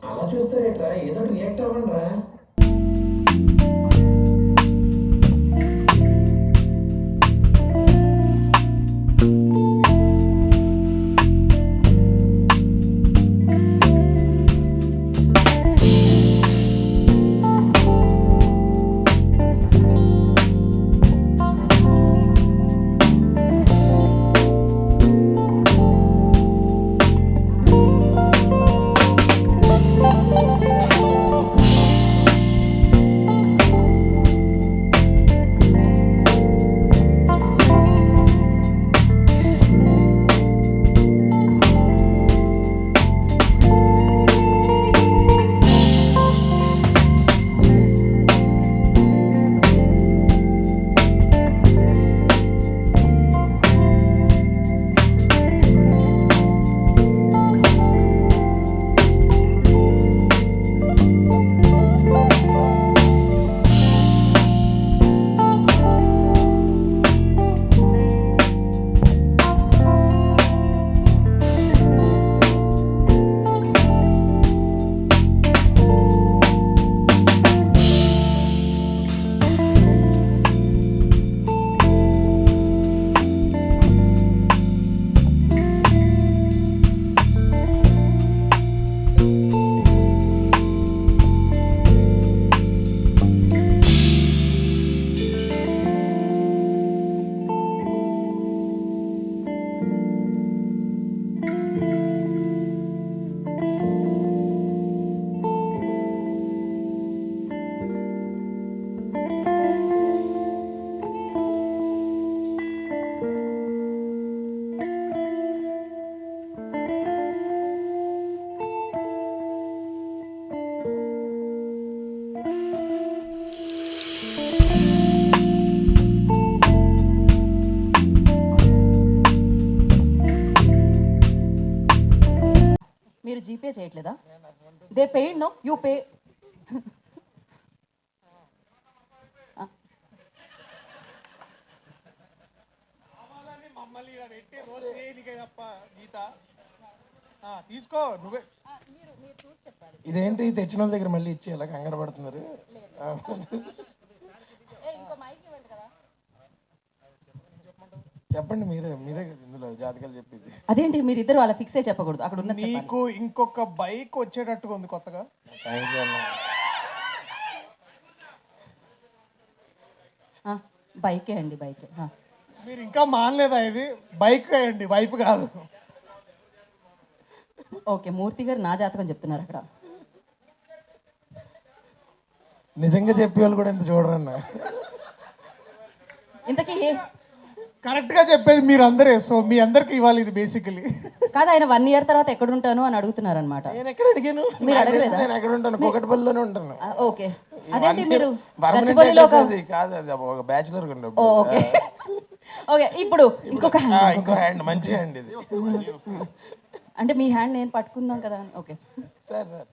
అలా చూస్తారేట్రా, ఏదో రియాక్ట్ అవ్వండి రా. మీరు జీపే చేయట్లేదా? They paid no you pay. తీసుకో నువ్వే. ఇదేంటి తెచ్చిన వాళ్ళ దగ్గర మళ్ళీ ఇచ్చి ఎలా కంగారు పడుతున్నారు? చెప్పండి, మీరే మీరే ఇందులో జాతకాలు చెప్పింది. అదేంటి మీరు ఇద్దరు అలా ఫిక్స్ అయ్యి చెప్పకూడదు. అక్కడ ఉన్న నీకు ఇంకొక బైక్ వచ్చేటట్టుగా ఉంది కొత్తగా. థ్యాంక్ యూ అన్న. బైకే అండి, బైకే. మీరు ఇంకా మానలేదా? ఇది బైక్ అండి, వైఫ్ కాదు. ఓకే, మూర్తి గారు నా జాతకం చెప్తున్నారు అక్కడ. నిజంగా చెప్పే వాళ్ళు కూడా ఎంత చూడరన్న. ఇంతకీ కరెక్ట్ గా చెప్పేది మీరు అందరే. సో మీ అందరికి ఇవ్వాలి ఇది బేసికలీ. కాదు, ఆయన 1 year తర్వాత ఎక్కడ ఉంటాను అని అడుగుతున్నారు అనమాట. నేను ఎక్కడ అడిగాను? మీరు అడగలేదా? నేను ఎక్కడ ఉంటాను? కూకట్పల్లిలోనే ఉంటాను. ఓకే, అదేంటి మీరు కాదు, అది ఒక బ్యాచులర్. Okay okay. ఇప్పుడు ఇంకొక హ్యాండ్, మంచి హ్యాండ్ ఇది. అంటే మీ హ్యాండ్ నేను పట్టుకుందాం కదా అని. ఓకే సార్ సార్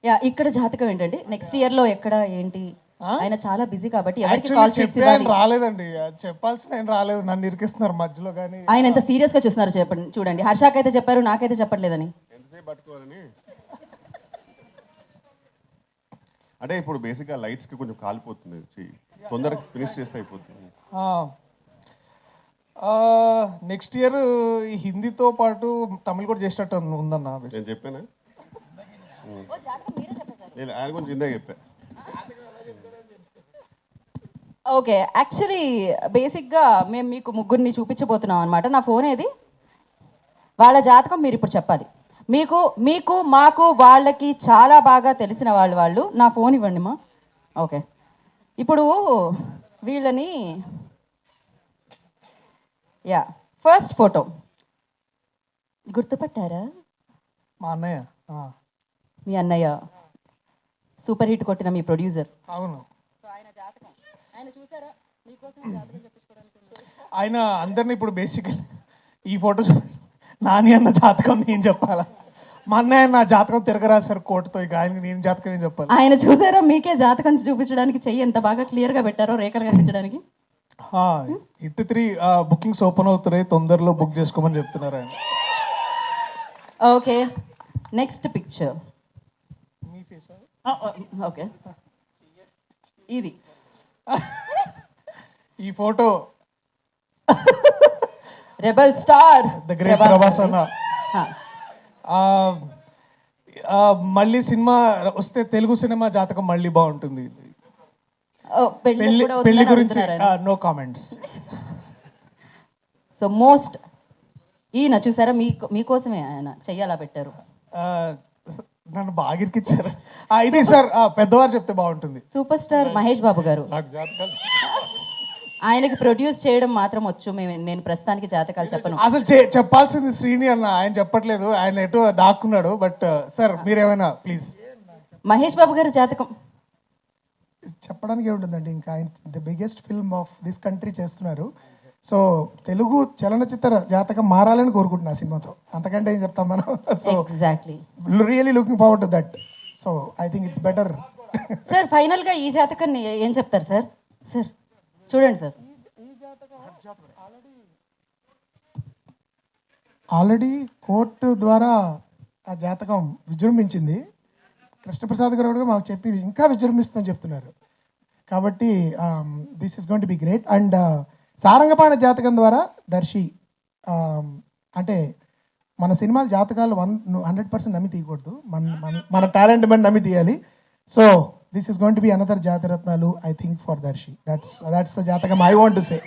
యా, ఇక్కడ జాతకం ఏంటండి? నెక్స్ట్ ఇయర్ లో ఎక్కడ ఏంటి? ఆయన చాలా బిజీ కాబట్టి ఎవరికి కాల్ చేసి రాలేదండి. చెప్పాల్సిన ఆయన రాలేదు, నన్ను ఇరికిస్తున్నారు మధ్యలో. కానీ ఆయన ఎంత సీరియస్ గా చూస్తున్నారు చెప్పండి. చూడండి, హర్షాకి అయితే చెప్పారు, నాకైతే చెప్పట్లేదని. అంటే ఇప్పుడు బేసిక్గా లైట్స్ కి కొంచెం కాలిపోతుంది, తొందరగా ఫినిష్ చేస్తే అయిపోతుంది. నెక్స్ట్ ఇయర్ హిందీతో పాటు తమిళ్ కూడా చేసినట్టు ఉందన్న. నేను చెప్పానా? నేను ఆయన గురించి ఇందాక చెప్పా. ఓకే, యాక్చువల్లీ బేసిక్గా మేము మీకు ముగ్గురిని చూపించబోతున్నాం అనమాట. నా ఫోన్ ఏది? వాళ్ళ జాతకం మీరు ఇప్పుడు చెప్పాలి. మీకు మీకు మాకు వాళ్ళకి చాలా బాగా తెలిసిన వాళ్ళు. నా ఫోన్ ఇవ్వండి మా. ఓకే, ఇప్పుడు వీళ్ళని యా, ఫస్ట్ ఫోటో గుర్తుపట్టారా? మా అన్నయ్య. మీ అన్నయ్య, సూపర్ హిట్ కొట్టిన మీ ప్రొడ్యూసర్. అవును. ఆయన చూసారా? మీకోసం జాతకం చెప్పించుకోవడానికి ఆయన అందరినీ ఇప్పుడు బేసికల్ ఈ ఫోటో నాని అన్న జాతకం నేను చెప్పాలా? మా అన్నయ్య నా జాతకం తిరగరాశారు కోర్టుతో. ఇక ఆయన నేను జాతకం ఏం చెప్పాలి? ఆయన చూసారా? మీకే జాతకం చూపించడానికి చెయ్యి ఎంత బాగా క్లియర్ గా పెట్టారో రేఖలు కనిపించడానికి. హిట్ 3 బుకింగ్స్ ఓపెన్ అవుతున్నాయి, తొందరలో బుక్ చేసుకోమని చెప్తున్నారు ఆయన. Okay, next picture. మీ ఫేస్ ఓకే, ఇది ఈ photo rebel star the great Prabhas అన్న. మళ్ళీ సినిమా వస్తే తెలుగు సినిమా జాతకం మళ్ళీ బాగుంటుంది. పెళ్లి గురించి నో కామెంట్స్. సో మోస్ట్ ఈయన చూసారా, మీకోసమే ఆయన చెయ్యాలా పెట్టారు. నన్ను బాగా ఇరికిచ్చారు. ఇది సార్ పెద్దవారు చెప్తే బాగుంటుంది. సూపర్ స్టార్ మహేష్ బాబు గారు, నాకు జాతకాలు ఆయనకి ప్రొడ్యూస్ చేయడం మాత్రం వచ్చు. నేను ప్రస్తుతానికి జాతకాలు చెప్పను. అసలు చెప్పాల్సింది శ్రీని అన్న, ఆయన చెప్పట్లేదు, ఆయన ఎటు దాక్కున్నాడు. బట్ సార్ మీరేమైనా ప్లీజ్. మహేష్ బాబు గారి జాతకం చెప్పడానికి ఏముంటుందండి, ఇంకా ఆయన the biggest film of this country చేస్తున్నారు. సో తెలుగు చలనచిత్ర జాతకం మారాలని కోరుకుంటున్నా సినిమాతో, అంతకంటే ఏం చెప్తాం మనం. So exactly, really looking forward to that. So I think it's better. Sir final గా ఈ జాతకాన్ని ఏం చెప్తారు సార్? సార్ చూడండి సార్, ఆల్రెడీ కోర్టు ద్వారా ఆ జాతకం విజృంభించింది. కృష్ణప్రసాద్ గారు కూడా మాకు చెప్పి ఇంకా విజృంభిస్తుందని చెప్తున్నారు. కాబట్టి this is going to be great. And Sarangapani Jathakam ద్వారా దర్శి అంటే మన సినిమాల జాతకాలు 100% నమ్మి తీయకూడదు, మన టాలెంట్ మన నమ్మి తీయాలి. So this is going to be another Jathiratnalu I think for Darshi. That's the jatakam I want to say.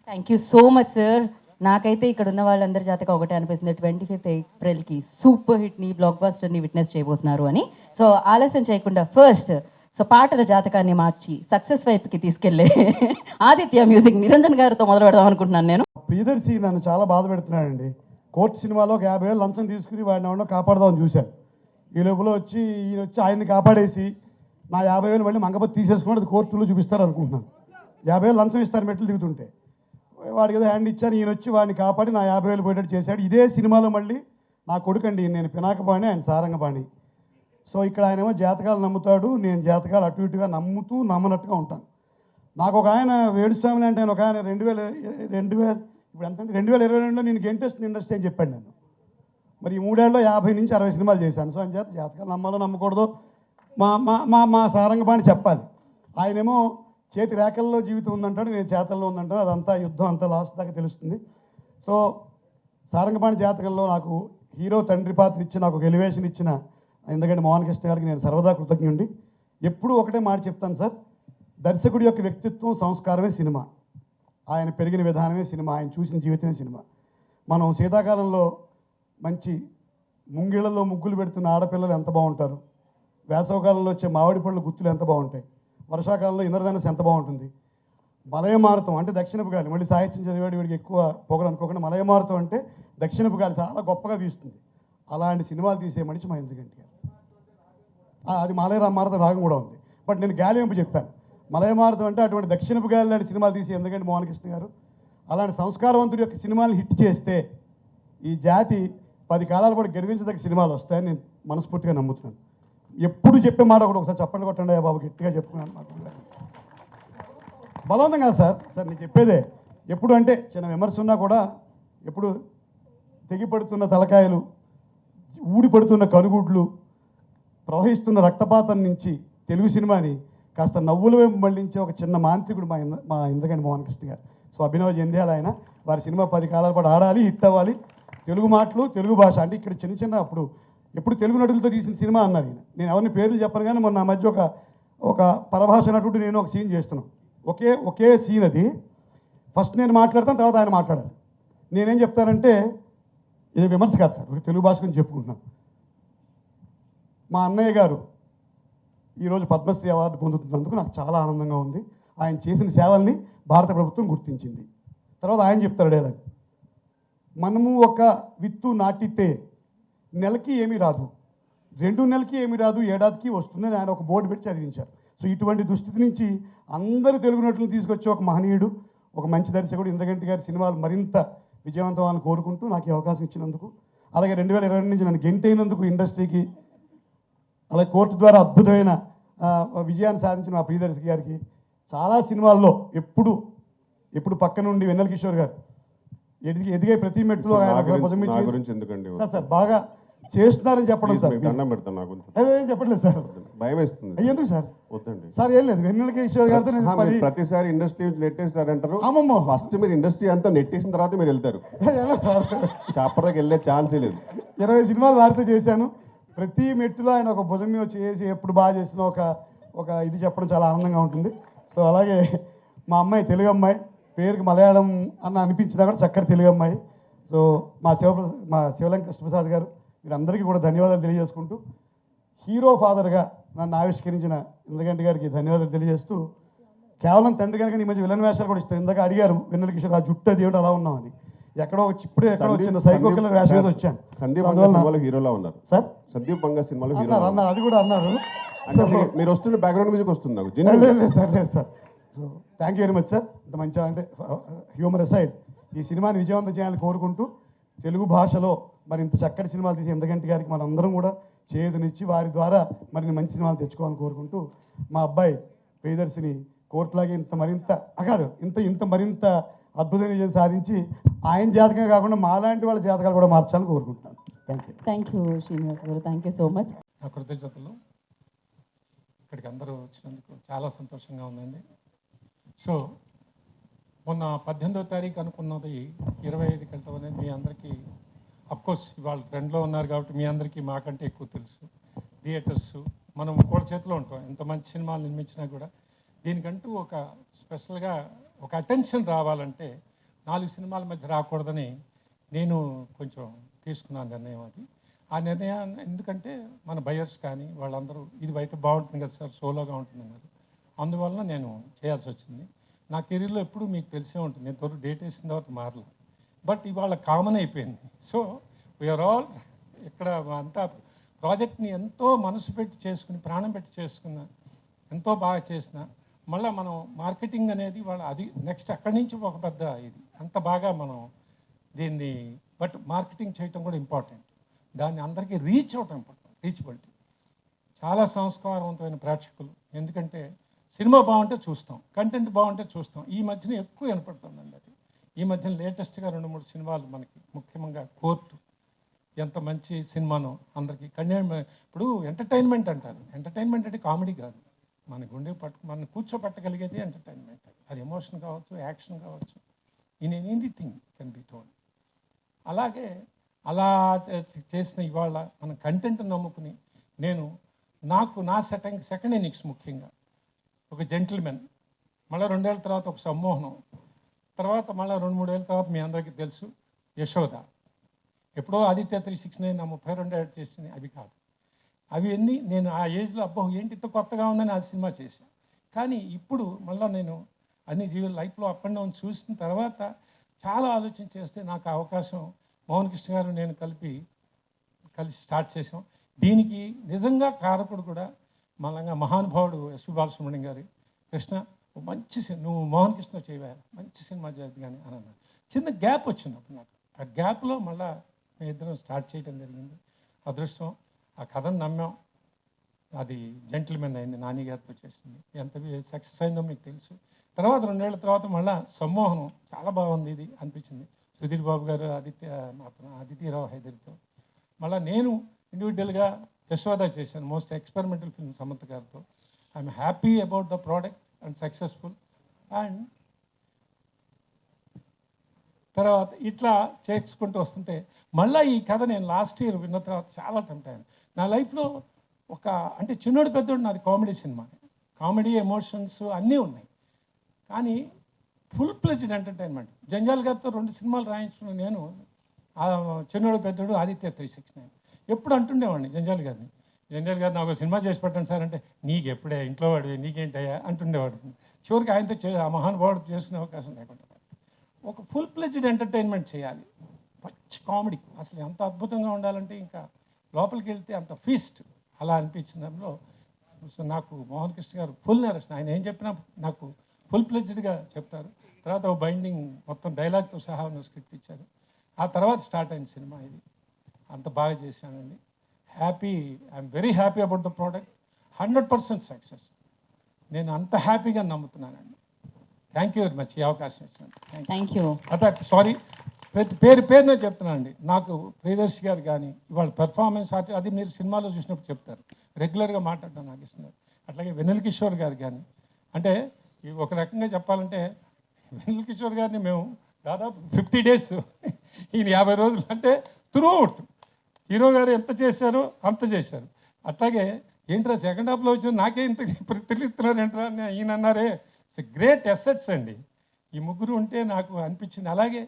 Thank you so much sir. నాకైతే ఇక్కడ ఉన్న వాళ్ళందరి జాతకం ఒకటే అనిపిస్తుంది, 25th ఏప్రిల్కి సూపర్ హిట్ని బ్లాక్ బస్టర్ని విట్నెస్ చేయబోతున్నారు అని. సో ఆలస్యం చేయకుండా ఫస్ట్ పాటల జాతకాన్ని మార్చి సక్సెస్ వైపుకి తీసుకెళ్లే ఆదిత్య మ్యూజిక్ నిరంజన్ గారితో మొదలు పెడదాం అనుకుంటున్నాను నేను. ప్రియదర్శి నన్ను చాలా బాధ పెడుతున్నాడండి. కోర్టు సినిమాలో ఒక 50,000 లంచం తీసుకుని వాడిని ఎవరినో కాపాడదామని చూశాను. ఈ లోపల ఈయన వచ్చి ఆయన్ని కాపాడేసి నా 50,000 మళ్ళీ మంగపతి తీసేసుకుని అది కోర్టులో చూపిస్తారు అనుకుంటున్నాను. 50,000 లంచం ఇస్తారు మెట్లు దిగుతుంటే, వాడికి ఏదో హ్యాండ్ ఇచ్చాను, ఈయన వచ్చి వాడిని కాపాడి నా 50,000 పోయేటట్టు చేశాడు. ఇదే సినిమాలో మళ్ళీ నా కొడుకండి, నేను పినాకబాణి, ఆయన సారంగబాణి. సో ఇక్కడ ఆయనేమో జాతకాలు నమ్ముతాడు, నేను జాతకాలు అటు ఇటుగా నమ్ముతూ నమ్మనట్టుగా ఉంటాను. నాకు ఒక ఆయన వేణుస్వామి అంటే ఒక ఆయన 2000 ఇప్పుడు ఎంత 2022లో నేను గెంటేస్తుంది ఇండస్ట్రీ అని చెప్పాడు నన్ను. మరి ఈ 3 ఏళ్ళలో 50 నుంచి 60 సినిమాలు చేశాను. సో అని చేత జాతకాలు నమ్మాలో నమ్మకూడదు మా మా మా మా సారంగబాణి చెప్పాలి. ఆయనేమో చేతి రేఖల్లో జీవితం ఉందంటాడు, నేను చేతల్లో ఉందంటాడు. అదంతా యుద్ధం అంతా లాస్ట్ దాకా తెలుస్తుంది. సో సారంగబాణి జాతకంలో నాకు హీరో తండ్రి పాత్ర ఇచ్చి నాకు ఒక ఎలివేషన్ ఇచ్చిన ఎందుకంటే మోహన్ కృష్ణ గారికి నేను సర్వదా కృతజ్ఞుండి. ఎప్పుడూ ఒకటే మాట చెప్తాను సార్, దర్శకుడి యొక్క వ్యక్తిత్వం సంస్కారమే సినిమా, ఆయన పెరిగిన విధానమే సినిమా, ఆయన చూసిన జీవితమే సినిమా. మనం శీతాకాలంలో మంచి ముంగిళ్లలో ముగ్గులు పెడుతున్న ఆడపిల్లలు ఎంత బాగుంటారు, వేసవకాలంలో వచ్చే మామిడి పళ్ళు గుత్తులు ఎంత బాగుంటాయి, వర్షాకాలంలో ఇంద్రధనస్సు ఎంత బాగుంటుంది, మలయమారుతం అంటే దక్షిణపు గాలి, మళ్ళీ సాహిత్యం చదివాడు వీడికి ఎక్కువ పొగలు అనుకోకుండా, మలయమారుతం అంటే దక్షిణపు గాలి చాలా గొప్పగా వీస్తుంది. అలాంటి సినిమాలు తీసే మనిషి మా ఇంద్రగంటి గారు. అది మలయమారుతం రాగం కూడా ఉంది, బట్ నేను గాలి వెంపు చెప్పాను. మలయమారుతం అంటే అటువంటి దక్షిణపు గాలి లాంటి సినిమాలు తీసి ఎందుకంటే మోహన్ కృష్ణ గారు అలాంటి సంస్కారవంతుడి యొక్క సినిమాలను హిట్ చేస్తే ఈ జాతి 10 కాలాల పాటు గెలిపించదగ్గ సినిమాలు వస్తాయని నేను మనస్ఫూర్తిగా నమ్ముతున్నాను. ఎప్పుడు చెప్పే మాట ఒకసారి చెప్పండి కొట్టండి బాబు, గట్టిగా చెప్పుకున్నాను. బలవంతం కాదు సార్, నేను చెప్పేదే. ఎప్పుడు అంటే చిన్న విమర్శ ఉన్నా కూడా ఎప్పుడు తెగిపడుతున్న తలకాయలు, ఊడిపడుతున్న కనుగుడ్లు, ప్రవహిస్తున్న రక్తపాతం నుంచి తెలుగు సినిమాని కాస్త నవ్వుల వైపు మళ్ళించే ఒక చిన్న మాంత్రికుడు మా ఇంద్రగంటి మోహన్ కృష్ణ గారు. సో అభినవ్ జంధ్యాల ఆయన, వారి సినిమా 10 కాలాల పాటు ఆడాలి, హిట్ అవ్వాలి. తెలుగు మాటలు, తెలుగు భాష అంటే ఇక్కడ చిన్న అప్పుడు ఎప్పుడు తెలుగు నటులతో తీసిన సినిమా అన్నారు ఈయన. నేను ఎవరిని పేర్లు చెప్పను కానీ మొన్న మధ్య ఒక పరభాష నటుడు నేను ఒక సీన్ చేస్తున్నాను. ఒకే సీన్ అది. ఫస్ట్ నేను మాట్లాడతాను, తర్వాత ఆయన మాట్లాడాలి. నేనేం చెప్తానంటే ఇది విమర్శ కాదు సార్, తెలుగు భాష గురించి చెప్పుకుంటున్నాను. మా అన్నయ్య గారు ఈరోజు పద్మశ్రీ అవార్డు పొందుతున్నందుకు నాకు చాలా ఆనందంగా ఉంది. ఆయన చేసిన సేవల్ని భారత ప్రభుత్వం గుర్తించింది. తర్వాత ఆయన చెప్తాడు డైలాగ్, మనము ఒక విత్తు నాటితే నెలకి ఏమీ రాదు, 2 నెలలకి ఏమీ రాదు, ఏడాదికి వస్తుందని ఆయన ఒక బోర్డు పెట్టి చదివించారు. సో ఇటువంటి దుస్థితి నుంచి అందరూ తెలుగు నటులను తీసుకొచ్చే ఒక మహనీయుడు, ఒక మంచి దర్శకుడు ఇంద్రగంటి గారి సినిమాలు మరింత విజయవంతమని కోరుకుంటూ నాకు ఈ అవకాశం ఇచ్చినందుకు, అలాగే 2022 నుంచి నన్ను గెంటైనందుకు ఇండస్ట్రీకి, అలాగే కోర్టు ద్వారా అద్భుతమైన విజయాన్ని సాధించిన మా ప్రియదర్శి గారికి, చాలా సినిమాల్లో ఎప్పుడు పక్క నుండి వెన్నెల కిషోర్ గారు ఎదిగే ప్రతి మెట్టులో ఆయన ఒక భుజం మీద నా చేసి- గురించి ఎందుకండి సార్ బాగా చేస్తున్నారని చెప్పడం Please, సార్ మీకు దండం పెడతాను. నా గురించి అదే చెప్పట్లేదు సార్. భయం వేస్తుంది. ఎందుకు సార్? వద్దండి. సార్ ఏం లేదు, వెన్నెల కిషోర్ గారితో నేను మీరు ప్రతిసారి ఇండస్ట్రీ నెట్టేస్తారంటారు. అమ్మమ్మో. ఫస్ట్ మీరు ఇండస్ట్రీ అంతా నెట్టేసిన తర్వాత మీరు వెళ్తారు. ఎలా సార్? చాపర్లోకి వెళ్ళే ఛాన్సే లేదు. 20 సినిమాలు వారితో చేశాను. ప్రతి మెట్టులో ఆయన ఒక భుజం మీద చేసి ఎప్పుడు బాగా చేసిన ఒక ఇది చెప్పడం చాలా ఆనందంగా ఉంటుంది. సో అలాగే మా అమ్మాయి తెలుగు అమ్మాయి, పేరుకి మలయాళం అన్న అనిపించినా కూడా చక్కటి తెలుగు అమ్మాయి. సో మా శివలం కృష్ణప్రసాద్ గారు వీరందరికీ కూడా ధన్యవాదాలు తెలియజేసుకుంటూ, హీరో ఫాదర్గా నన్ను ఆవిష్కరించిన ఇంద్రగంటి గారికి ధన్యవాదాలు తెలియజేస్తూ, కేవలం తండ్రి కనుక ఈ మధ్య విలన్ వేషాలు కూడా ఇస్తాను. ఇందాక అడిగారు వెన్నెల కిషోర్ ఆ జుట్టు అది ఏమిటి అలా ఉన్నామని. ఎక్కడో ఇప్పుడే ఎక్కడో వచ్చిన సైకో కిల్లర్ వేషం మీద వచ్చాను. సందీప్ పంగా అందువల్ల సినిమాలో హీరోలా ఉన్నారు. సార్ సందీప్ పంగా సినిమాలో హీరో అన్నారు అది కూడా అన్నారు. అంటే మీరు వస్తున్న బ్యాక్గ్రౌండ్ మ్యూజిక్ వస్తుంది నాకు. లేదు sir so thank you very much sir. ఇంత మంచిగా అంటే హ్యూమర్ అసైడ్ ఈ సినిమాని విజయవంతం చేయాలని కోరుకుంటూ, తెలుగు భాషలో మరి ఇంత చక్కటి సినిమాలు తీసి ఇంద్రగంటి గారికి మనందరం కూడా చేయూతనిచ్చి వారి ద్వారా మరిన్ని మంచి సినిమాలు తెచ్చుకోవాలని కోరుకుంటూ, మా అబ్బాయి ప్రియదర్శిని కోర్టులాగే ఇంత మరింత అద్భుతమైన విజయం సాధించి ఆయన జాతకమే కాకుండా మాలాంటి వాళ్ళ జాతకాలు కూడా మార్చాలని కోరుకుంటున్నాను. థ్యాంక్ యూ శ్రీనివాస్ గారు, థ్యాంక్ యూ సో మచ్. నా కృతజ్ఞతలు. ఇక్కడికి అందరూ వచ్చినందుకు చాలా సంతోషంగా ఉందండి. సో మొన్న 18వ తారీఖు అనుకున్నది 25కి వెళ్తాం అనేది మీ అందరికీ అఫ్కోర్స్ ఇవాళ ట్రెండ్లో ఉన్నారు కాబట్టి మీ అందరికీ మాకంటే ఎక్కువ తెలుసు. థియేటర్స్ మనం కూడా చేతిలో ఉంటాం. ఎంత మంచి సినిమాలు నిర్మించినా కూడా దీనికంటూ ఒక స్పెషల్గా ఒక అటెన్షన్ రావాలంటే 4 సినిమాల మధ్య రాకూడదని నేను కొంచెం తీసుకున్నాను నిర్ణయం. అది ఆ నిర్ణయాన్ని ఎందుకంటే మన బయర్స్ కానీ వాళ్ళందరూ ఇది అయితే బాగుంటుంది కదా సార్, సోలోగా ఉంటుందన్నారు. అందువలన నేను చేయాల్సి వచ్చింది. నా కెరీర్లో ఎప్పుడు మీకు తెలిసే ఉంటుంది, నేను త్వరగా డేట్ వేసిన తర్వాత మారలేదు. బట్ ఇవాళ కామన్ అయిపోయింది. సో వీఆర్ ఆల్ ఇక్కడ అంతా ప్రాజెక్ట్ని ఎంతో మనసు పెట్టి చేసుకుని ప్రాణం పెట్టి చేసుకున్న, ఎంతో బాగా చేసిన, మళ్ళీ మనం మార్కెటింగ్ అనేది వాళ్ళ అది నెక్స్ట్ అక్కడి నుంచి ఒక పెద్ద ఇది అంత బాగా మనం దీన్ని బట్ మార్కెటింగ్ చేయటం కూడా ఇంపార్టెంట్. దాన్ని అందరికీ రీచ్ అవటం ఇంపార్టెంట్. రీచబిలిటీ చాలా సంస్కారవంతమైన ప్రేక్షకులు. ఎందుకంటే సినిమా బాగుంటే చూస్తాం, కంటెంట్ బాగుంటే చూస్తాం. ఈ మధ్యన ఎక్కువ వినపడుతుందండి అది. ఈ మధ్యన లేటెస్ట్గా 2-3 సినిమాలు మనకి, ముఖ్యంగా కోర్టు ఎంత మంచి సినిమానో అందరికీ ఇప్పుడు ఎంటర్టైన్మెంట్ అంటారు. ఎంటర్టైన్మెంట్ అంటే కామెడీ కాదు, మన గుండె మన కూర్చోపెట్టగలిగేది ఎంటర్టైన్మెంట్. అది ఎమోషన్ కావచ్చు, యాక్షన్ కావచ్చు, in anything can be told. అలాగే అలా చేసిన ఇవాళ మన కంటెంట్ నమ్ముకుని నా సెకండ్ ఇన్నింగ్స్ ముఖ్యంగా ఒక జెంటిల్మెన్, మళ్ళీ 2 ఏళ్ళ తర్వాత ఒక సమ్మోహనం, తర్వాత మళ్ళీ 2-3 ఏళ్ళ తర్వాత మీ అందరికీ తెలుసు యశోద. ఎప్పుడో ఆదిత్య 369 నా 32 ఏళ్ళు చేసింది అవి కాదు. అవి అన్నీ నేను ఆ ఏజ్లో అబ్బో ఏంటి ఇంత కొత్తగా ఉందని ఆ సినిమా చేశాను. కానీ ఇప్పుడు మళ్ళీ నేను అన్ని లైఫ్లో అప్ అండ్ డౌన్ చూసిన తర్వాత చాలా ఆలోచన చేస్తే నాకు అవకాశం మోహన్ కృష్ణ గారు నేను కలిసి స్టార్ట్ చేసాం. దీనికి నిజంగా కారకుడు కూడా మళ్ళంగా మహానుభావుడు ఎస్పి బాలసుబ్రహ్మణ్యం గారి, కృష్ణ మంచి నువ్వు మోహన్ కృష్ణ చేయవా మంచి సినిమా చేద్దు కానీ అని అన్నారు. చిన్న గ్యాప్ వచ్చినప్పుడు నాకు ఆ గ్యాప్లో మళ్ళీ మేము ఇద్దరం స్టార్ట్ చేయడం జరిగింది. అదృష్టం ఆ కథను నమ్మాం. అది జెంటిల్మెన్ అయింది, నాని గారితో చేసింది. ఎంత సక్సెస్ అయిందో మీకు తెలుసు. తర్వాత 2 ఏళ్ల తర్వాత మళ్ళీ సమ్మోహనం చాలా బాగుంది ఇది అనిపించింది. సుధీర్ బాబు గారు, ఆదిత్యరావు హైదరితో. మళ్ళీ నేను ఇండివిజువల్గా యశోద చేశాను, మోస్ట్ ఎక్స్పెరిమెంటల్ ఫిల్మ్ సమంత గారితో. I'm happy about the product and successful. And తర్వాత ఇట్లా చేసుకుంటూ వస్తుంటే మళ్ళీ ఈ కథ నేను లాస్ట్ ఇయర్ విన్న తర్వాత చాలా టెంప్ట్ అయ్యాను. నా లైఫ్లో అంటే చిన్నోడు పెద్దోడు నాది కామెడీ సినిమా, కామెడీ ఎమోషన్స్ అన్నీ ఉన్నాయి. కానీ ఫుల్ ప్లెజ్డ్ ఎంటర్టైన్మెంట్. జంజాల్ గారితో 2 సినిమాలు రాయించుకున్న నేను చిన్నోడు పెద్దోడు, ఆదిత్య 369 ఎప్పుడు అంటుండేవాడిని జంజాల్ గారు నాకు సినిమా చేసి పెట్టండి సార్ అంటే, నీకు ఎప్పుడే ఇంట్లో వాడివి నీకేంటయ్యా అంటుండేవాడు. చివరికి ఆయనతో ఆ మహానుభావుడు చేసుకునే అవకాశం లేకుండా ఒక ఫుల్ ప్లెజ్డ్ ఎంటర్టైన్మెంట్ చేయాలి. మంచి కామెడీ అసలు ఎంత అద్భుతంగా ఉండాలంటే ఇంకా లోపలికి వెళ్తే అంత ఫీస్ట్ అలా అనిపించడంలో నాకు మోహన్ కృష్ణ గారు ఫుల్ నరేషన్. ఆయన ఏం చెప్పినా నాకు ఫుల్ ప్లెజ్డ్గా చెప్తారు. తర్వాత ఒక బైండింగ్ మొత్తం డైలాగ్తో సహా ఉన్న స్క్రిప్ట్ ఇచ్చారు. ఆ తర్వాత స్టార్ట్ అయిన సినిమా ఇది. అంత బాగా చేశానండి. I'm very happy about the product. 100% success. నేను అంత హ్యాపీగా నమ్ముతున్నానండి. థ్యాంక్ యూ వెరీ మచ్ ఈ అవకాశం ఇచ్చినందుకు. Thank you. సారీ, ప్రతి పేరునే చెప్తున్నానండి. నాకు ప్రియదర్శి గారు కానీ ఇవాళ పెర్ఫార్మెన్స్ అది మీరు సినిమాలో చూసినప్పుడు చెప్తారు, రెగ్యులర్గా మాట్లాడడం నాకు ఇస్తున్నారు. అట్లాగే వెన్నెల కిషోర్ గారు కానీ, అంటే ఒక రకంగా చెప్పాలంటే వెన్నెల కిషోర్ గారిని మేము దాదాపు 50 days ఈయన 50 రోజులు అంటే త్రూఅవుట్ హీరో గారు ఎంత చేశారో అంత చేశారు. అట్లాగే ఏంట్రా సెకండ్ హాఫ్లో వచ్చి నాకే ఇంత తెలియస్తున్నారు ఏంట్రా అని ఈయన అన్నారే. ఇట్స్ గ్రేట్ ఎసెట్స్ అండి ఈ ముగ్గురు ఉంటే నాకు అనిపించింది. అలాగే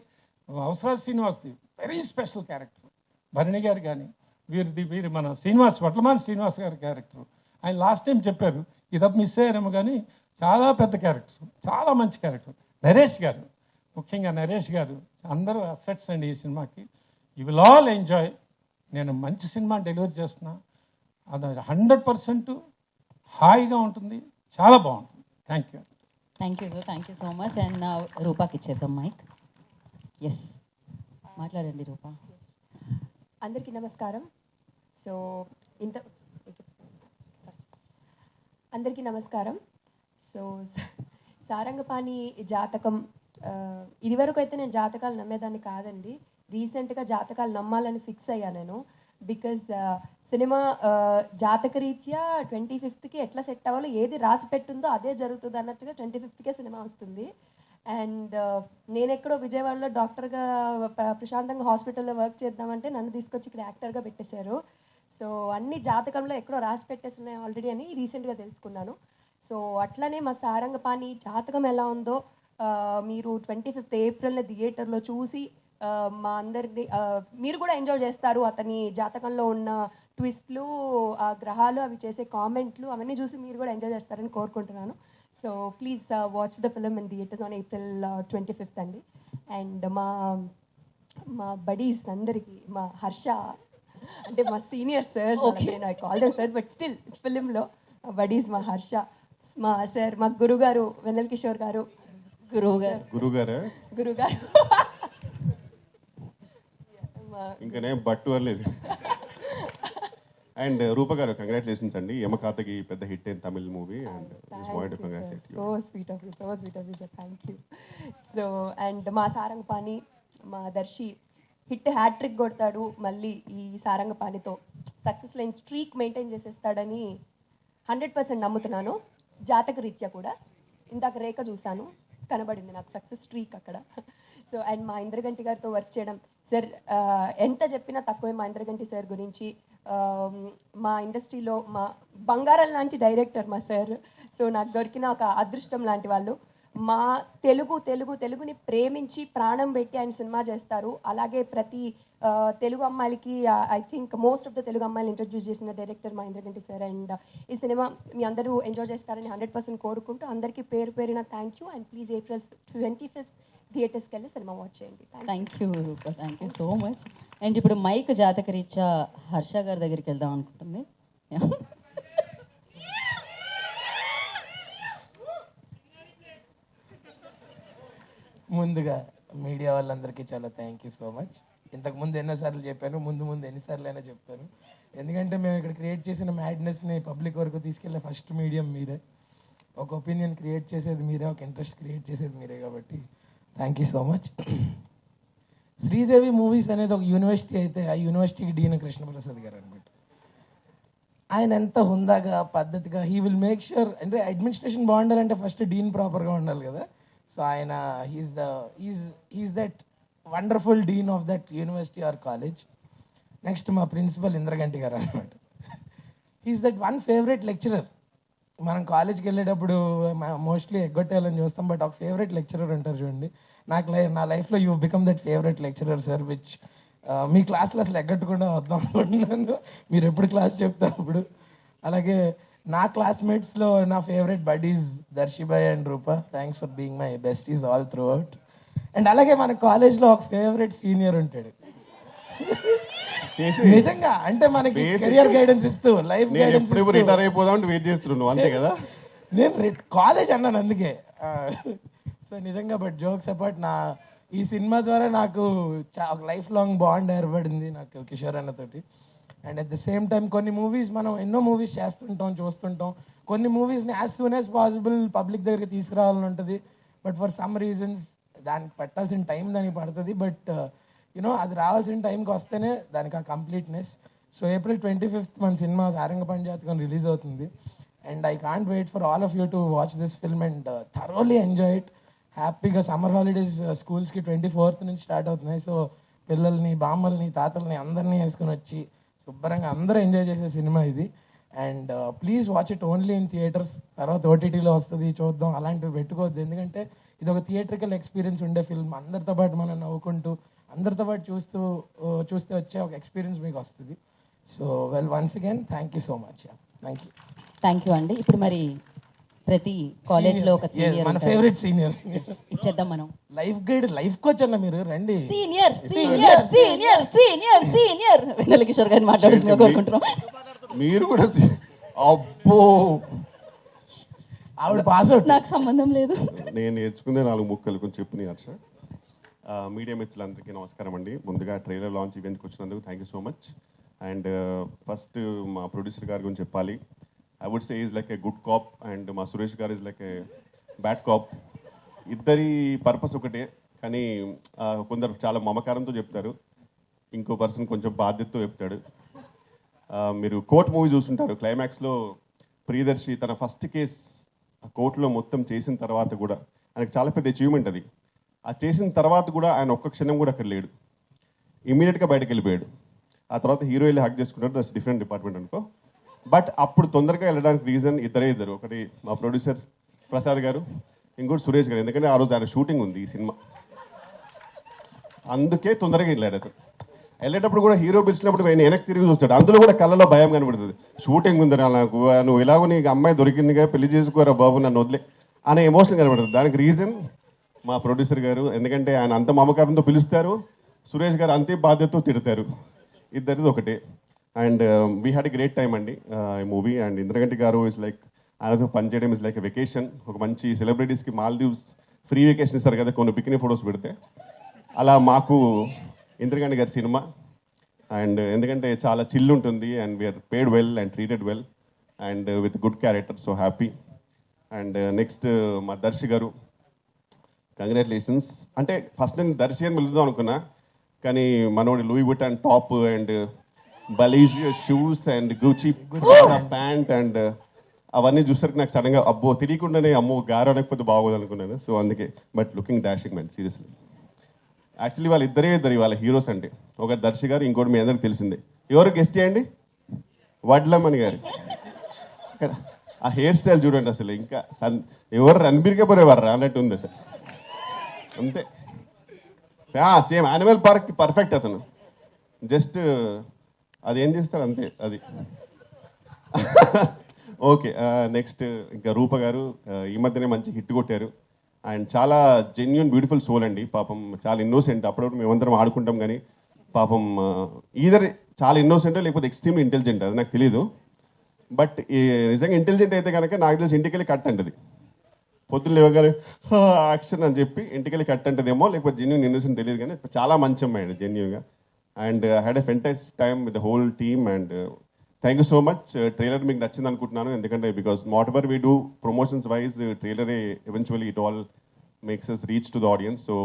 అవసరాలు శ్రీనివాస్ది very special character, Bharani garu కానీ వీరు మన వడ్లమాన్ శ్రీనివాస్ గారి క్యారెక్టర్. ఆయన లాస్ట్ టైం చెప్పారు ఇదప్పుడు మిస్ అయ్యారేమో కానీ చాలా పెద్ద క్యారెక్టర్, చాలా మంచి క్యారెక్టర్. నరేష్ గారు, ముఖ్యంగా నరేష్ గారు అందరూ అసెట్స్ అండి ఈ సినిమాకి. You will all enjoy. నేను మంచి సినిమా డెలివరీ చేస్తున్నా, అది 100% హాయిగా ఉంటుంది, చాలా బాగుంటుంది. Thank you. Thank you sir, thank you so much. And రూపాకి ఇచ్చేద్దాం మైక్. ఎస్, మాట్లాడండి రూపా. అందరికీ నమస్కారం. సో అందరికీ నమస్కారం. సో సారంగపాణి జాతకం, ఇదివరకు అయితే నేను జాతకాలు నమ్మేదాన్ని కాదండి. రీసెంట్గా జాతకాలు నమ్మాలని ఫిక్స్ అయ్యా నేను. బికాజ్ సినిమా జాతకరీత్యా 25th ఎట్లా సెట్ అవ్వాలో, ఏది రాసి పెట్టుందో అదే జరుగుతుంది అన్నట్టుగా 25th సినిమా వస్తుంది. అండ్ నేను ఎక్కడో విజయవాడలో డాక్టర్గా ప్రశాంతంగా హాస్పిటల్లో వర్క్ చేద్దామంటే నన్ను తీసుకొచ్చి ఇక్కడ యాక్టర్గా పెట్టేశారు. సో అన్ని జాతకంలో ఎక్కడో రాసి పెట్టేస్తున్నాయి ఆల్రెడీ అని రీసెంట్గా తెలుసుకున్నాను. సో అట్లనే మా సారంగపాణి జాతకం ఎలా ఉందో మీరు 25th ఏప్రిల్ థియేటర్లో చూసి మా అందరిది మీరు కూడా ఎంజాయ్ చేస్తారు. అతని జాతకంలో ఉన్న ట్విస్ట్లు, ఆ గ్రహాలు, అవి చేసే కామెంట్లు అవన్నీ చూసి మీరు కూడా ఎంజాయ్ చేస్తారని కోరుకుంటున్నాను. So please watch the film in theatres on April 25th అండి. అండ్ మా బడీస్ అందరికీ, మా హర్ష అంటే మా senior sirs, I call them sir but still ఫిలింలో బడీస్ మా హర్ష, మా సార్, మా గురుగారు వెన్నెల కిషోర్ గారు, గురుగారు ఇంకనే బట్టు అనలేదు. అండ్ రూప గారు కంగ్రాచులేషన్స్ అండి, యమకాతకి పెద్ద హిట్ అయిన Tamil movie. And so sweet of you sir, thank you. So and మా సారంగపాణి, మా దర్శి హిట్ హ్యాట్రిక్ కొడతాడు మళ్ళీ ఈ సారంగపాణితో, సక్సెస్ లైన్ స్ట్రీక్ మెయింటైన్ చేసేస్తాడని 100% నమ్ముతున్నాను. జాతక రీత్యా కూడా ఇందాక రేఖ చూశాను, కనబడింది నాకు సక్సెస్ స్ట్రీక్ అక్కడ. సో అండ్ మా ఇంద్రగంటి గారితో వర్క్ చేయడం, సార్ ఎంత చెప్పినా తక్కువే మా ఇంద్రగంటి సార్ గురించి. మా ఇండస్ట్రీలో మా బంగారం లాంటి డైరెక్టర్ మా సార్. సో నాకు దొరికిన ఒక అదృష్టం లాంటి వాళ్ళు. మా తెలుగుని ప్రేమించి ప్రాణం పెట్టి ఆయన సినిమా చేస్తారు. అలాగే ప్రతి తెలుగు అమ్మాయిలకి I think most of the Telugu అమ్మాయిలు ఇంట్రడ్యూస్ చేసిన డైరెక్టర్ మా ఇంద్రగంటి సార్. అండ్ ఈ సినిమా మీ అందరూ ఎంజాయ్ చేస్తారని 100% కోరుకుంటూ అందరికీ పేరున thank you. And please April 25th థియేటర్స్కి వెళ్ళి సినిమా వాచ్ చేయండి. Thank you Rupa, thank you so much. And ఇప్పుడు మైక్ జాతకరీత్యా హర్ష గారి దగ్గరికి వెళ్దాం అనుకుంటుంది. ముందుగా మీడియా వాళ్ళందరికీ చాలా థ్యాంక్ యూ సో మచ్. ఇంతకుముందు ఎన్నోసార్లు చెప్పాను, ముందు ఎన్నిసార్లు అయినా చెప్తాను. ఎందుకంటే మేము ఇక్కడ క్రియేట్ చేసిన మ్యాడ్నెస్ని పబ్లిక్ వరకు తీసుకెళ్ళే ఫస్ట్ మీడియం మీరే. ఒక ఒపీనియన్ క్రియేట్ చేసేది మీరే, ఒక ఇంట్రెస్ట్ క్రియేట్ చేసేది మీరే, కాబట్టి thank you so much. Sridevi movies అనేది ఒక యూనివర్సిటీ అయితే ఆ యూనివర్సిటీకి డీన్ కృష్ణప్రసాద్ గారు అనమాట. ఆయన ఎంత హుందాగా పద్ధతిగా విల్ మేక్ ష్యూర్, అంటే అడ్మినిస్ట్రేషన్ బాగుండాలంటే ఫస్ట్ డీన్ ప్రాపర్గా ఉండాలి కదా. సో ఆయన he's that wonderful dean of that university or college. Next మా ప్రిన్సిపల్ ఇంద్రగంటి గారు అనమాట. He's that one favourite lecturer. మనం కాలేజ్కి వెళ్ళేటప్పుడు మోస్ట్లీ ఎగ్గొట్టేయాలని చూస్తాం, బట్ ఒక ఫేవరెట్ లెక్చరర్ ఉంటారు చూడండి. నా లైఫ్లో you become that favourite lecturer sir, which మీ క్లాస్లో అసలు ఎగ్గట్టకుండా వద్దాం అనుకుంటున్నాను మీరు ఎప్పుడు క్లాస్ చెప్తా అప్పుడు. అలాగే నా క్లాస్మేట్స్లో నా ఫేవరెట్ బడీస్ దర్శిబాయ్ and Rupa. Thanks for being my besties all throughout. And అలాగే మన కాలేజ్లో ఒక ఫేవరెట్ సీనియర్ ఉంటాడు నిజంగా, అంటే మనకి కెరియర్ గైడెన్స్ ఇస్తూ లైఫ్ గైడెన్స్ రిటైర్ అయిపోదాం వెయిట్ చేస్తున్నావు అంతే కదా. నేను కాలేజ్ అన్నాను అందుకే. సో నిజంగా బట్ జోక్స్ అపార్ట్, ఈ సినిమా ద్వారా నాకు ఒక లైఫ్ లాంగ్ బాండ్ ఏర్పడింది నాకు కిషోర్ అన్నతోటి. And at the same time కొన్ని మూవీస్ మనం ఎన్నో మూవీస్ చేస్తుంటాం, చూస్తుంటాం. కొన్ని మూవీస్ని as soon as possible public దగ్గరికి తీసుకురావాలని ఉంటుంది. బట్ ఫర్ సమ్ రీజన్స్ దానికి పెట్టాల్సిన టైం దానికి పడుతుంది. బట్ యూనో అది రావాల్సిన టైంకి వస్తేనే దానికి ఆ కంప్లీట్నెస్. సో April 25th మన సినిమా సారంగపాణి జాతకం రిలీజ్ అవుతుంది. And I can't wait for all of you to watch this film and thoroughly enjoy it. హ్యాపీగా సమ్మర్ హాలిడేస్ స్కూల్స్కి 24th నుంచి స్టార్ట్ అవుతున్నాయి. సో పిల్లల్ని, బామ్మల్ని, తాతల్ని అందరినీ వేసుకొని వచ్చి శుభ్రంగా అందరూ ఎంజాయ్ చేసే సినిమా ఇది. And please watch it only in theatres. తర్వాత ఓటీటీలో వస్తుంది చూద్దాం, అలాంటివి పెట్టుకోవద్దు. ఎందుకంటే ఇది ఒక థియేట్రికల్ ఎక్స్పీరియన్స్ ఉండే ఫిల్మ్. అందరితో పాటు మనం నవ్వుకుంటూ, అందరితో పాటు చూస్తే వచ్చే ఒక ఎక్స్పీరియన్స్ మీకు వస్తుంది. So well, once again thank you so much. Thank you. Thank you అండి. ఇప్పుడు మరి ప్రతి కాలేజ్లో ఒక సీనియర్ మన ఫేవరెట్ సీనియర్ ఇచ్చేద్దాం మనం. లైఫ్ గైడ్, లైఫ్ కోచ్ అన్న మీరు రండి. Senior senior senior senior senior Vennela Kishore గారిని మాట్లాడుతున్నా కోరుకుంటున్నాం. మీరు కూడా అబ్బో, ఆవిడ పాస్ అవుట్. నాకు సంబంధం లేదు. నేను నేర్చుకుందే 4 ముక్కలు కొంచెం చెప్పినాయి హర్ష. మీడియా మిత్రులందరికీ నమస్కారం అండి. ముందుగా ట్రైలర్ లాంచ్ ఈవెంట్కి వచ్చినందుకు thank you so much. And first మా ప్రొడ్యూసర్ గారి గురించి చెప్పాలి. I would say is like a good cop and మా సురేష్ గారు is like a bad cop. ఇద్దరి పర్పస్ ఒకటే, కానీ కొందరు చాలా మమకారంతో చెప్తారు, ఇంకో పర్సన్ కొంచెం బాధ్యతతో చెప్తాడు. మీరు కోర్ట్ మూవీ చూస్తుంటారు. క్లైమాక్స్లో ప్రియదర్శి తన ఫస్ట్ కేస్ కోర్టులో మొత్తం చేసిన తర్వాత కూడా ఆయనకు చాలా పెద్ద అచీవ్మెంట్ అది. ఆ చేసిన తర్వాత కూడా ఆయన ఒక్క క్షణం కూడా అక్కడ లేడు, ఇమీడియట్గా బయటకు వెళ్ళిపోయాడు. ఆ తర్వాత హీరో వెళ్ళి హక్ చేసుకుంటారు, దట్స్ డిఫరెంట్ డిపార్ట్మెంట్ అనుకో. బట్ అప్పుడు తొందరగా వెళ్ళడానికి రీజన్ ఇద్దరు, ఒకటి మా ప్రొడ్యూసర్ ప్రసాద్ గారు, ఇంకోటి సురేష్ గారు. ఎందుకంటే ఆ రోజు ఆయన షూటింగ్ ఉంది ఈ సినిమా, అందుకే తొందరగా వెళ్ళాడు అతను. వెళ్ళేటప్పుడు కూడా హీరో పిలిచినప్పుడు ఆయన వెనక్కి తిరిగి చూస్తాడు, అందులో కూడా కళ్ళలో భయం కనబడుతుంది. షూటింగ్ ఉందిరా నాకు, నువ్వు ఇలాగో నీకు అమ్మాయి దొరికిందిగా, పెళ్లి చేసుకోరా బాబు నన్ను వదిలే అనే ఎమోషన్ కనబడుతుంది. దానికి రీజన్ మా ప్రొడ్యూసర్ గారు. ఎందుకంటే ఆయన అంత మమకారంతో పిలుస్తారు, సురేష్ గారు అంతే బాధ్యతతో తిడతారు. ఇద్దరిది ఒకటే. And we had a great time అండి ఈ మూవీ. అండ్ ఇంద్రగంటి గారు ఇస్ లైక్, ఆయనతో పనిచేయడం ఇస్ లైక్ ఎ వెకేషన్. ఒక మంచి సెలబ్రిటీస్కి మాల్దీవ్స్ ఫ్రీ వెకేషన్ ఇస్తారు కదా కొన్ని బికినీ ఫొటోస్ పెడితే, అలా మాకు ఇంద్రగంటి గారి సినిమా. అండ్ ఎందుకంటే చాలా చిల్ ఉంటుంది and we are paid well and treated well and with good character, so happy. And next మా దర్శి గారు, కంగ్రాచులేషన్స్. అంటే ఫస్ట్ నేను దర్శి అని పిలుద్దాం అనుకున్నా, కానీ మనోడి Louis Vuitton top and Balenciaga shoes and Gucci pant and అవన్నీ చూసరికి నాకు సడన్గా అబ్బో తెలియకుండానే అమ్మో గారు అనకపోతే బాగోదు అనుకున్నాను. సో అందుకే, but looking dashing man seriously. Actually వాళ్ళ ఇద్దరే వాళ్ళ హీరోస్ అంటే, ఒక దర్శి గారు, ఇంకోటి మీ అందరికి తెలిసిందే. ఎవరు గెస్ట్ చేయండి? వడ్లమణి గారు. ఆ హెయిర్ స్టైల్ చూడండి అసలు, ఇంకా ఎవరు రణబీర్ కపూర్ ఎవరు అన్నట్టు ఉంది అసలు, అంతే. సేమ్ యానిమల్ పార్క్కి పర్ఫెక్ట్ అతను. జస్ట్ అది ఏం చేస్తారు అంతే అది. ఓకే, నెక్స్ట్ ఇంకా రూప గారు ఈ మధ్యనే మంచి హిట్ కొట్టారు. అండ్ చాలా జెన్యున్ బ్యూటిఫుల్ సోల్ అండి. పాపం చాలా ఇన్నోసెంట్. అప్పుడప్పుడు మేమందరం ఆడుకుంటాం, కానీ పాపం ఈధర్ చాలా ఇన్నోసెంట్ లేకపోతే ఎక్స్ట్రీమ్లీ ఇంటెలిజెంట్, అది నాకు తెలీదు. బట్ నిజంగా ఇంటెలిజెంట్ అయితే కనుక నాకు తెలిసి ఇంటికి వెళ్ళి కట్ అంటది. పొద్దున్న లేవగానే యాక్షన్ అని చెప్పి ఇంటికి వెళ్ళి కట్ అంటదేమో, లేకపోతే జెన్యున్ ఇన్నోసెంట్ తెలియదు, కానీ చాలా మంచి అమ్మాయి జెన్యున్గా. And had a fantastic time with the whole team. And thank you so much. Trailer మీకు నచ్చింది అనుకుంటున్నాను, ఎందుకంటే because whatever we do promotions wise, ట్రైలరే eventually it all makes us reach to the audience. So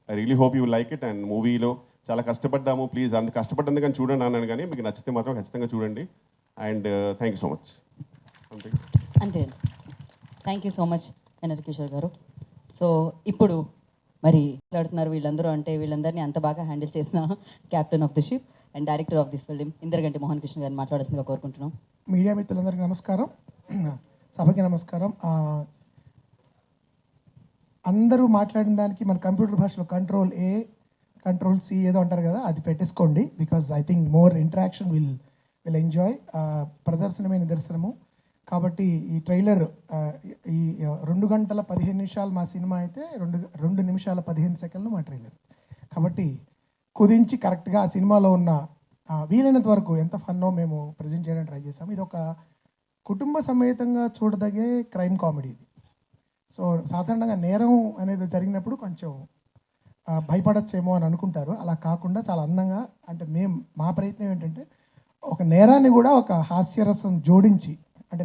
I really hope you like it. And మూవీలో చాలా కష్టపడ్డాము, please అంత కష్టపడ్డందుకు కానీ చూడండి అన్నాను, కానీ మీకు నచ్చితే మాత్రం ఖచ్చితంగా చూడండి. And thank you so much. అంతే, థ్యాంక్ యూ సో మచ్ వెన్నెల కిషోర్ గారు. సో ఇప్పుడు మరి మాట్లాడుతున్నారు వీళ్ళందరూ, అంటే వీళ్ళందరినీ అంత బాగా హ్యాండిల్ చేసిన captain of the ship and director of this film Indraganti Mohan Krishna గారిని మాట్లాడాల్సిందిగా కోరుకుంటున్నాం. మీడియా మిత్రులందరికీ నమస్కారం, సభకి నమస్కారం. అందరూ మాట్లాడిన దానికి మన కంప్యూటర్ భాషలో Ctrl+A Ctrl+C ఏదో అంటారు కదా, అది పెట్టేసుకోండి. Because I think more interaction will enjoy. ప్రదర్శనమే నిదర్శనము. కాబట్టి ఈ ట్రైలర్ ఈ 2 గంటల 15 నిమిషాలు మా సినిమా అయితే 2 నిమిషాల 15 సెకండ్లు మా ట్రైలర్. కాబట్టి కుదించి కరెక్ట్గా ఆ సినిమాలో ఉన్న వీలైనంత వరకు ఎంత ఫన్నో మేము ప్రజెంట్ చేయడానికి ట్రై చేసాము. ఇది ఒక కుటుంబ సమేతంగా చూడదగే క్రైమ్ కామెడీ ఇది. సో సాధారణంగా నేరం అనేది జరిగినప్పుడు కొంచెం భయపడచ్చేమో అని అనుకుంటారు, అలా కాకుండా చాలా అందంగా, అంటే మా ప్రయత్నం ఏంటంటే ఒక నేరాన్ని కూడా ఒక హాస్యరసం జోడించి, అంటే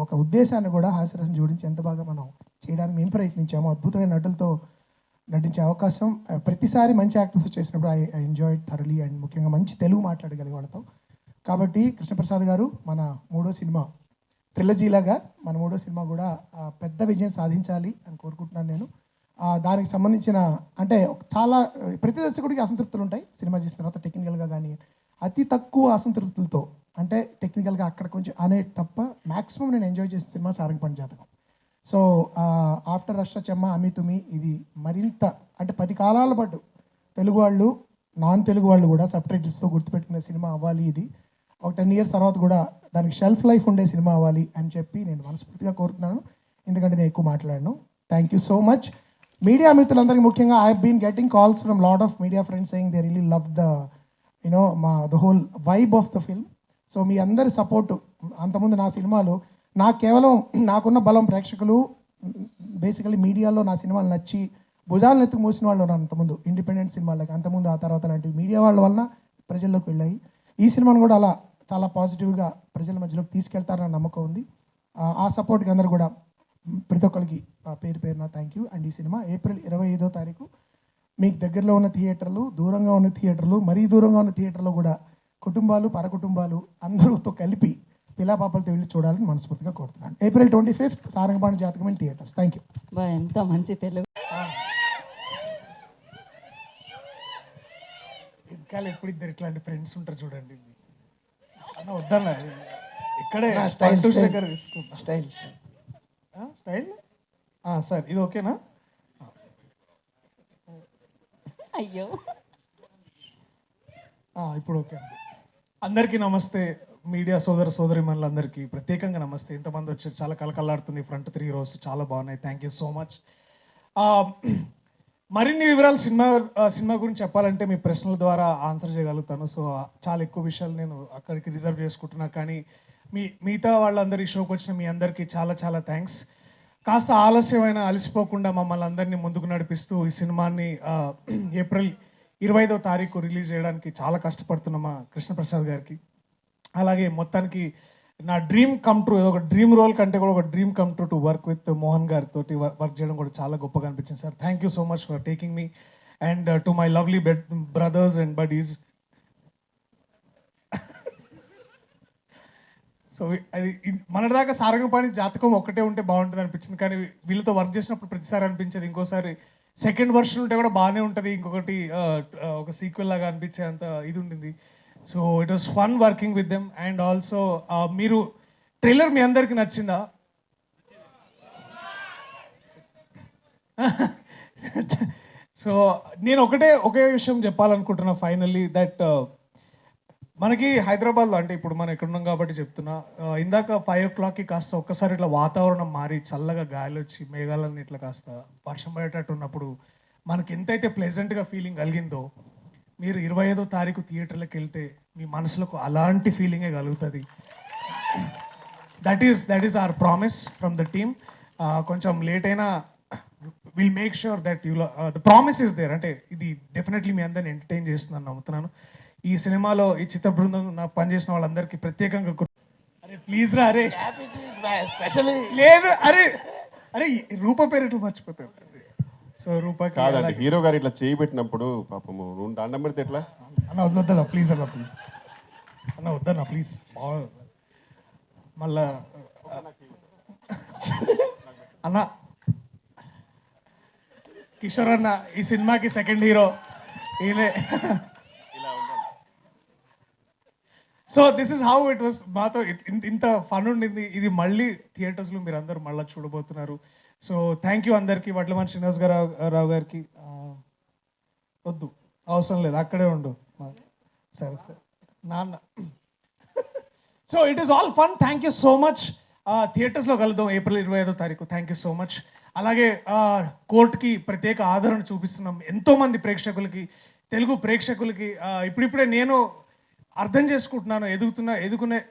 ఒక ఉద్దేశాన్ని కూడా హాస్యరసం జోడించి ఎంత బాగా మనం చేయడానికి మేము ప్రయత్నించాము. అద్భుతమైన నటులతో నటించే అవకాశం ప్రతిసారి మంచి యాక్టర్స్ చేసినప్పుడు ఐ ఎంజాయ్ థరలీ. అండ్ ముఖ్యంగా మంచి తెలుగు మాట్లాడగలిగే వాళ్ళతో. కాబట్టి కృష్ణప్రసాద్ గారు, మన మూడో సినిమా ట్రిలజీలాగా మన మూడో సినిమా కూడా పెద్ద విజయం సాధించాలి అని కోరుకుంటున్నాను నేను. దానికి సంబంధించిన అంటే చాలా ప్రతి దర్శకుడికి అసంతృప్తులు ఉంటాయి సినిమా చేసిన తర్వాత టెక్నికల్గా, కానీ అతి తక్కువ అసంతృప్తులతో, అంటే టెక్నికల్గా అక్కడ కొంచెం అనే తప్ప మ్యాక్సిమం నేను ఎంజాయ్ చేసిన సినిమా సారంగపాణి జాతకం. సో ఆఫ్టర్ అష్టచెమ్మ అమితుమి ఇది మరింత అంటే 10 కాలాల పాటు తెలుగు వాళ్ళు, నాన్ తెలుగు వాళ్ళు కూడా సబ్ టైటిల్స్తో గుర్తుపెట్టుకునే సినిమా అవ్వాలి. ఇది ఒక 10 years తర్వాత కూడా దానికి షెల్ఫ్ లైఫ్ ఉండే సినిమా అవ్వాలి అని చెప్పి నేను మనస్ఫూర్తిగా కోరుతున్నాను. ఎందుకంటే నేను ఎక్కువ మాట్లాడాను. Thank you so much. Media మిత్రులందరికీ ముఖ్యంగా I been getting calls from lot of media friends saying they really love the the whole vibe of the film. So మీ అందరి సపోర్టు, అంతకుముందు నా సినిమాలు కేవలం నాకున్న బలం ప్రేక్షకులు, బేసికలీ మీడియాలో నా సినిమాలు నచ్చి భుజాలను ఎత్తుకు మోసిన వాళ్ళు ఉన్నారు అంతకుముందు ఇండిపెండెంట్ సినిమాలకి, అంతకుముందు ఆ తర్వాత లాంటివి మీడియా వాళ్ళ వలన ప్రజల్లోకి వెళ్ళాయి. ఈ సినిమాను కూడా అలా చాలా పాజిటివ్గా ప్రజల మధ్యలోకి తీసుకెళ్తారన్న నమ్మకం ఉంది. ఆ సపోర్ట్కి అందరూ కూడా ప్రతి ఒక్కరికి పేరు పేరున థ్యాంక్ యూ. అండ్ ఈ సినిమా April 25వ తారీఖు మీకు దగ్గరలో ఉన్న థియేటర్లు, దూరంగా ఉన్న థియేటర్లు, మరీ దూరంగా ఉన్న థియేటర్లో కూడా కుటుంబాలు, పరకుటుంబాలు అందరితో కలిపి పిల్లాపాపలతో వెళ్ళి చూడాలని మనస్ఫూర్తిగా కోరుతున్నాను. April 25th సారంగపాణి జాతకం ఇన్ థియేటర్స్. Thank you. ఎంత మంచి తెలుగు. ఇంకా ఎప్పుడు ఇద్దరు ఇట్లాంటి ఫ్రెండ్స్ ఉంటారు చూడండి. అన్న వద్దన్న ఇక్కడే స్టైల్ దగ్గర తీసుకుంటా. స్టైల్ స్టైల్ సార్ ఇది ఓకేనా? అయ్యో ఇప్పుడు ఓకే. అందరికీ నమస్తే. మీడియా సోదరి మనలందరికీ ప్రత్యేకంగా నమస్తే. ఇంతమంది వచ్చారు, చాలా కలకల్లాడుతుంది. ఫ్రంట్ 3 rows చాలా బాగున్నాయి. Thank you so much. మరిన్ని వివరాలు సినిమా గురించి చెప్పాలంటే మీ ప్రశ్నల ద్వారా ఆన్సర్ చేయగలుగుతాను. సో చాలా ఎక్కువ విషయాలు నేను అక్కడికి రిజర్వ్ చేసుకుంటున్నా. కానీ మిగతా వాళ్ళందరి షోకి వచ్చిన మీ అందరికీ చాలా చాలా థ్యాంక్స్. కాస్త ఆలస్యమైన అలసిపోకుండా మమ్మల్ని అందరినీ ముందుకు నడిపిస్తూ ఈ సినిమాని April 25వ తారీఖు రిలీజ్ చేయడానికి చాలా కష్టపడుతున్న మా కృష్ణప్రసాద్ గారికి, అలాగే మొత్తానికి నా డ్రీమ్ కమ్ ట్రూ, ఏదో ఒక డ్రీమ్ రోల్ కంటే కూడా ఒక dream come true to work with Mohan గారితో వర్క్ చేయడం కూడా చాలా గొప్పగా అనిపించింది sir. Thank you so much for taking me and to my lovely brothers and buddies. So అది మనదాకా సారంగపాణి జాతకం ఒక్కటే ఉంటే బాగుంటుంది అనిపించింది. కానీ వీళ్ళతో వర్క్ చేసినప్పుడు ప్రతిసారి అనిపించేది ఇంకోసారి సెకండ్ వర్షన్ ఉంటే కూడా బాగానే ఉంటుంది, ఇంకొకటి ఒక సీక్వెల్ లాగా అనిపించే అంత ఇది ఉండింది. So it was fun working with them. And also మీరు ట్రైలర్ మీ అందరికి నచ్చిందా? సో నేను ఒకే విషయం చెప్పాలనుకుంటున్నా ఫైనల్లీ, దట్ మనకి హైదరాబాద్లో, అంటే ఇప్పుడు మనం ఎక్కడ ఉన్నాం కాబట్టి చెప్తున్నా, ఇందాక 5 o'clockకి కాస్త ఒక్కసారి ఇట్లా వాతావరణం మారి చల్లగా గాలి వచ్చి మేఘాలన్నీ ఇట్లా కాస్త వర్షం పడేటట్టు ఉన్నప్పుడు మనకి ఎంతైతే ప్లెజెంట్గా ఫీలింగ్ కలిగిందో, మీరు 25వ తారీఖు థియేటర్లకు వెళ్తే మీ మనసులకు అలాంటి ఫీలింగే కలుగుతుంది. That is our promise from the team. కొంచెం లేట్ అయినా will make sure that the promise is there. అంటే ఇది డెఫినెట్లీ మీ అందరిని ఎంటర్టైన్ చేస్తుందని నమ్ముతున్నాను. ఈ సినిమాలో ఈ చిత్ర బృందం నాకు పనిచేసిన వాళ్ళందరికీ ప్రత్యేకంగా అరే ప్లీజ్ రా, అరే స్పెషల్లీ లేదు, అరే రూప పేరు ఎట్లా మర్చిపోతారు. సో రూపకి కాదండి, హీరో గారు ఇట్లా చేయి పెట్టినప్పుడు పాపము నువ్వు దండం పెడితే ఎట్లా అన్న వద్దన్నా ప్లీజ్, అన్న వద్దన్నా ప్లీజ్. మళ్ళా అన్న కిషోర్ అన్న ఈ సినిమాకి సెకండ్ హీరో ఈయనే. So this is how it was. మాతో ఇంత ఫన్ ఉండింది. ఇది మళ్ళీ థియేటర్స్లో మీరు అందరూ మళ్ళీ చూడబోతున్నారు. సో థ్యాంక్ యూ అందరికీ. వడ్లమని శ్రీనివాస్ రావు గారికి వద్దు, అవసరం లేదు, అక్కడే ఉండు సరే నాన్న. So it is all fun. Thank you so much. థియేటర్స్లో కలుద్దాం April 25వ తారీఖు. Thank you so much. అలాగే కోర్టుకి ప్రత్యేక ఆదరణ చూపిస్తున్నాం ఎంతోమంది ప్రేక్షకులకి, తెలుగు ప్రేక్షకులకి. ఇప్పుడిప్పుడే నేను అర్థం చేసుకుంటున్నాను,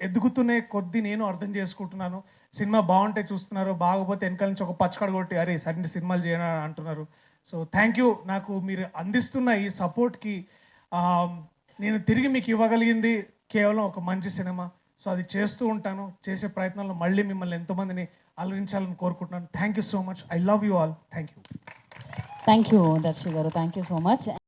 ఎదుగుతునే కొద్దీ నేను అర్థం చేసుకుంటున్నాను. సినిమా బాగుంటే చూస్తున్నారు, బాగపోతే వెనకాల నుంచి ఒక పచ్చకడ కొట్టి అరే సరైన సినిమాలు చేయనా అంటున్నారు. So thank you. నాకు మీరు అందిస్తున్న ఈ సపోర్ట్కి నేను తిరిగి మీకు ఇవ్వగలిగింది కేవలం ఒక మంచి సినిమా. సో అది చేస్తూ ఉంటాను. చేసే ప్రయత్నంలో మళ్ళీ మిమ్మల్ని ఎంతోమందిని అలరించాలని కోరుకుంటున్నాను. Thank you so much. I love you all. Thank you. Thank you Darshi గారు, థ్యాంక్ యూ సో మచ్.